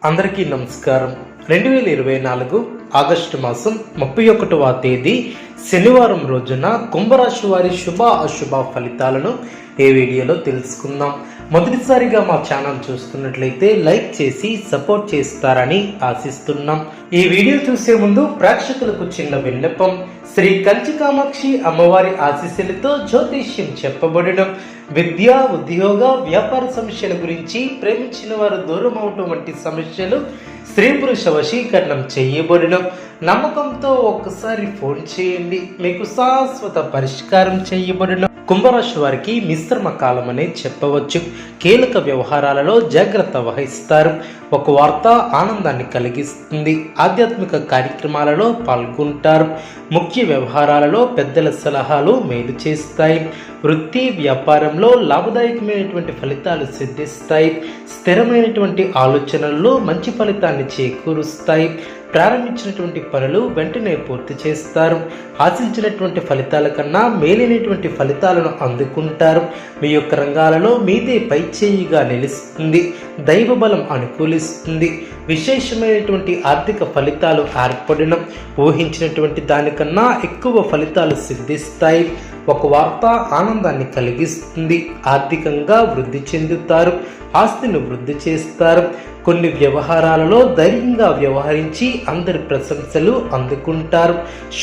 అందరికీ నమస్కారం. 2024 ఆగస్టు మాసం 31వ తేదీ శనివారం రోజున కుంభరాశి వారి శుభ అశుభ ఫలితాలను ఈ వీడియోలో తెలుసుకుందాం. మొదటిసారిగా మా ఛానల్ చూస్తున్నట్లయితే లైక్ చేసి సపోర్ట్ చేస్తారని ఆశిస్తున్నాం. ఈ వీడియో చూసే ముందు ప్రేక్షకులకు చిన్న విన్నపం. శ్రీ కంచి కామాక్షి అమ్మవారి ఆశీస్సులతో జ్యోతిష్యం చెప్పబడడం, విద్య, ఉద్యోగ, వ్యాపార సమస్యల గురించి, ప్రేమించిన వారు దూరం అవటం వంటి సమస్యలు, స్త్రీ పురుష వశీకరణం చేయబడడం, నమ్మకంతో ఒక్కసారి ఫోన్ చేయండి, మీకు శాశ్వత పరిష్కారం చేయబడడం. కుంభరాశి వారికి మిశ్రమ కాలం అనే చెప్పవచ్చు. కీలక వ్యవహారాలలో జాగ్రత్త వహిస్తారు. ఒక వార్త ఆనందాన్ని కలిగిస్తుంది. ఆధ్యాత్మిక కార్యక్రమాలలో పాల్గొంటారు. ముఖ్య వ్యవహారాలలో పెద్దల సలహాలు మేలు చేస్తాయి. వృత్తి, వ్యాపారంలో లాభదాయకమైనటువంటి ఫలితాలు సిద్ధిస్తాయి. స్థిరమైనటువంటి ఆలోచనల్లో మంచి ఫలితాన్ని చేకూరుస్తాయి. ప్రారంభించినటువంటి పనులు వెంటనే పూర్తి చేస్తారు. ఆశించినటువంటి ఫలితాల కన్నా మేలైనటువంటి ఫలితాలను అందుకుంటారు. మీ యొక్క రంగాలలో మీదే పైచేయిగా నిలుస్తుంది. దైవ బలం అనుకూలిస్తుంది. విశేషమైనటువంటి ఆర్థిక ఫలితాలు ఏర్పడడం, ఊహించినటువంటి దానికన్నా ఎక్కువ ఫలితాలు సిద్ధిస్తాయి. ఒక వార్త ఆనందాన్ని కలిగిస్తుంది. ఆర్థికంగా వృద్ధి చెందుతారు. ఆస్తిని వృద్ధి చేస్తారు. కొన్ని వ్యవహారాలలో ధైర్యంగా వ్యవహరించి అందరి ప్రశంసలు అందుకుంటారు.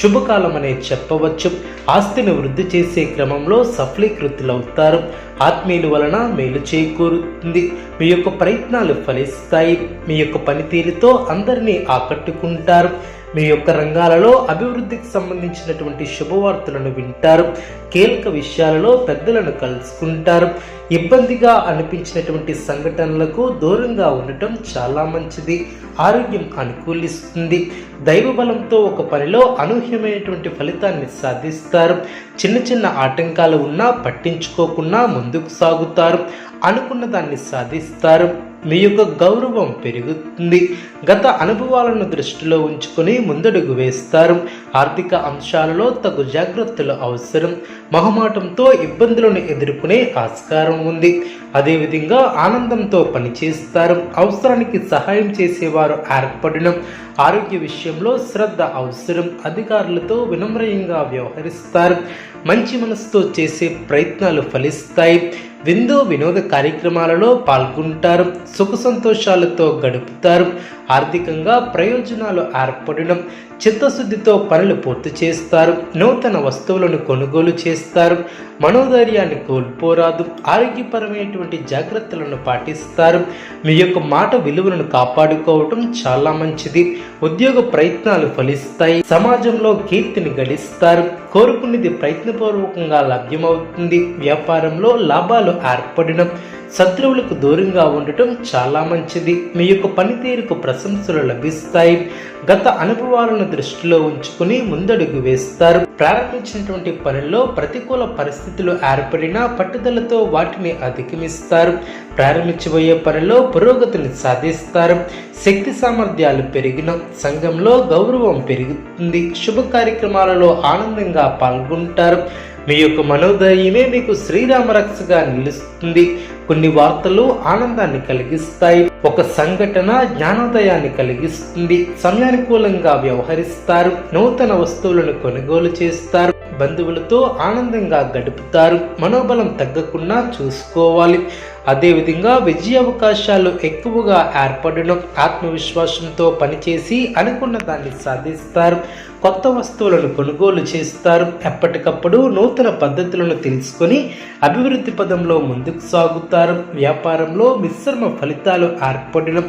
శుభకాలం అనే చెప్పవచ్చు. ఆస్తిని వృద్ధి చేసే క్రమంలో సఫలీకృతులవుతారు. ఆత్మీయుల వలన మేలు చేకూరుతుంది. మీ యొక్క ప్రయత్నాలు ఫలిస్తాయి. మీ యొక్క పనితీరుతో అందరినీ ఆకట్టుకుంటారు. మీ యొక్క రంగాలలో అభివృద్ధికి సంబంధించినటువంటి శుభవార్తలను వింటారు. కీలక విషయాలలో పెద్దలను కలుసుకుంటారు. ఇబ్బందిగా అనిపించినటువంటి సంఘటనలకు దూరంగా ఉండటం చాలా మంచిది. ఆరోగ్యం అనుకూలిస్తుంది. దైవ బలంతో ఒక పనిలో అనూహ్యమైనటువంటి ఫలితాన్ని సాధిస్తారు. చిన్న చిన్న ఆటంకాలు ఉన్నా పట్టించుకోకుండా ముందుకు సాగుతారు. అనుకున్న దాన్ని సాధిస్తారు. మీ యొక్క గౌరవం పెరుగుతుంది. గత అనుభవాలను దృష్టిలో ఉంచుకొని ముందడుగు వేస్తారు. ఆర్థిక అంశాలలో తగు జాగ్రత్తలు అవసరం. మొహమాటంతో ఇబ్బందులను ఎదుర్కొనే ఆస్కారం ఉంది. అదేవిధంగా ఆనందంతో పనిచేస్తారు. అవసరానికి సహాయం చేసేవారు ఏర్పడడం. ఆరోగ్య విషయంలో శ్రద్ధ అవసరం. అధికారులతో వినమ్రయంగా వ్యవహరిస్తారు. మంచి మనసుతో చేసే ప్రయత్నాలు ఫలిస్తాయి. విందు వినోద కార్యక్రమాలలో పాల్గొంటారు. సుఖ సంతోషాలతో గడుపుతారు. ఆర్థికంగా ప్రయోజనాలు ఏర్పడడం. చిత్తశుద్ధితో పనులు పూర్తి చేస్తారు. నూతన వస్తువులను కొనుగోలు చేస్తారు. మనోధైర్యాన్ని కోల్పోరాదు. ఆరోగ్యపరమైనటువంటి జాగ్రత్తలను పాటిస్తారు. మీ యొక్క మాట విలువలను కాపాడుకోవటం చాలా మంచిది. ఉద్యోగ ప్రయత్నాలు ఫలిస్తాయి. సమాజంలో కీర్తిని గడిస్తారు. కోరుకున్నది ప్రయత్నపూర్వకంగా లభ్యమవుతుంది. వ్యాపారంలో లాభాలు ఏర్పడడం. శత్రువులకు దూరంగా ఉండటం చాలా మంచిది. మీ యొక్క పనితీరుకు ప్రశంసలు లభిస్తాయి. గత అనుభవాలను దృష్టిలో ఉంచుకుని ముందడుగు వేస్తారు. ప్రారంభించినటువంటి పనుల్లో ప్రతికూల పరిస్థితులు ఏర్పడినా పట్టుదలతో వాటిని అధిగమిస్తారు. ప్రారంభించబోయే పనిలో పురోగతిని సాధిస్తారు. శక్తి సామర్థ్యాలు పెరిగిన సంఘంలో గౌరవం పెరుగుతుంది. శుభ కార్యక్రమాలలో ఆనందంగా పాల్గొంటారు. మీ యొక్క మనోధైర్యమే మీకు శ్రీరామ రక్షగా నిలుస్తుంది. కొన్ని వార్తలు ఆనందాన్ని కలిగిస్తాయి. ఒక సంఘటన జ్ఞానోదయాన్ని కలిగిస్తుంది. సమయానుకూలంగా వ్యవహరిస్తారు. నూతన వస్తువులను కొనుగోలు చేస్తారు. బంధువులతో ఆనందంగా గడుపుతారు. మనోబలం తగ్గకుండా చూసుకోవాలి. అదేవిధంగా విజయ అవకాశాలు ఎక్కువగా ఏర్పడడం. ఆత్మవిశ్వాసంతో పనిచేసి అనుకున్న దాన్ని సాధిస్తారు. కొత్త వస్తువులను కొనుగోలు చేస్తారు. ఎప్పటికప్పుడు నూతన పద్ధతులను తెలుసుకొని అభివృద్ధి పదంలో ముందుకు సాగుతారు. వ్యాపారంలో మిశ్రమ ఫలితాలు ఏర్పడడం.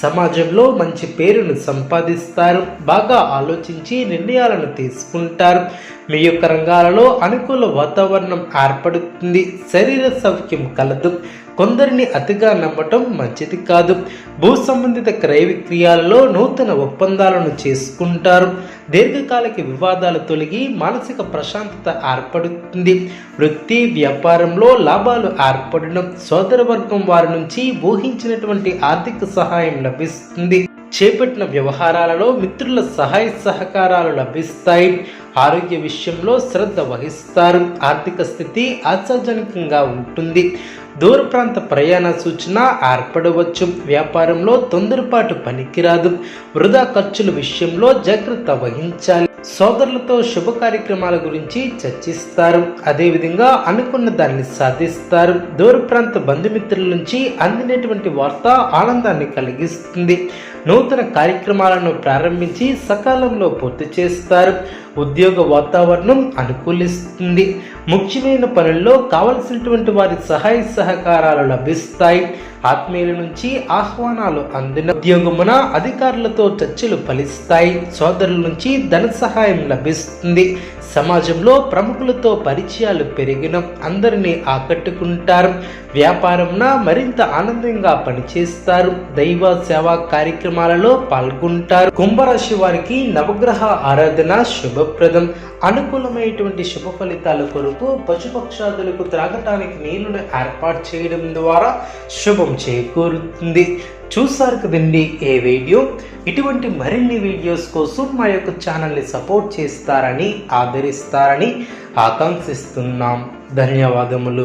సమాజంలో మంచి పేరును సంపాదిస్తారు. బాగా ఆలోచించి నిర్ణయాలను తీసుకుంటారు. మీ యొక్క రంగాలలో అనుకూల వాతావరణం ఏర్పడుతుంది. శరీర సౌఖ్యం కలదు. కొందరిని అతిగా నమ్మటం మంచిది కాదు. భూ సంబంధిత క్రయ విక్రయాలలో నూతన ఒప్పందాలను చేసుకుంటారు. దీర్ఘకాలిక వివాదాలు తొలగి మానసిక ప్రశాంతత ఏర్పడుతుంది. వృత్తి, వ్యాపారంలో లాభాలు ఏర్పడడం. సోదరవర్గం వారి నుంచి ఊహించినటువంటి ఆర్థిక సహాయం లభిస్తుంది. చేపట్టిన వ్యవహారాలలో మిత్రుల సహాయ సహకారాలు లభిస్తాయి. ఆరోగ్య విషయంలో శ్రద్ధ వహిస్తారు. ఆర్థిక స్థితి ఆశాజనకంగా ఉంటుంది. దూర ప్రాంత ప్రయాణ సూచన ఏర్పడవచ్చు. వ్యాపారంలో తొందరపాటు పనికిరాదు. వృధా ఖర్చుల విషయంలో జాగ్రత్త వహించాలి. సోదరులతో శుభ కార్యక్రమాల గురించి చర్చిస్తారు. అదేవిధంగా అనుకున్న దాన్ని సాధిస్తారు. దూర ప్రాంత బంధుమిత్రుల నుంచి అందినటువంటి వార్త ఆనందాన్ని కలిగిస్తుంది. నూతన కార్యక్రమాలను ప్రారంభించి సకాలంలో పూర్తి చేస్తారు. ఉద్యోగ వాతావరణం అనుకూలిస్తుంది. ముఖ్యమైన పనుల్లో కావలసినటువంటి వారి సహాయ సహకారాలు లభిస్తాయి. ఆత్మీయుల నుంచి ఆహ్వానాలు అందిన ఉద్యోగమున అధికారులతో చర్చలు ఫలిస్తాయి. సోదరుల నుంచి ధన సహాయం లభిస్తుంది. సమాజంలో ప్రముఖులతో పరిచయాలు పెరిగిన అందరినీ ఆకట్టుకుంటారు. వ్యాపారంన మరింత ఆనందంగా పనిచేస్తారు. దైవ సేవా కార్యక్రమాలలో పాల్గొంటారు. కుంభరాశి వారికి నవగ్రహ ఆరాధన శుభప్రదం. అనుకూలమైనటువంటి శుభ ఫలితాల కొరకు పశుపక్షాదులకు త్రాగటానికి నీళ్లను ఏర్పాటు చేయడం ద్వారా శుభం చేకూరుతుంది. చూసారు కదండి ఈ వీడియో. ఇటువంటి మరిన్ని వీడియోస్ కోసం మా యొక్క ఛానల్ని సపోర్ట్ చేస్తారని ఆదరిస్తారని ఆకాంక్షిస్తున్నాం. ధన్యవాదములు.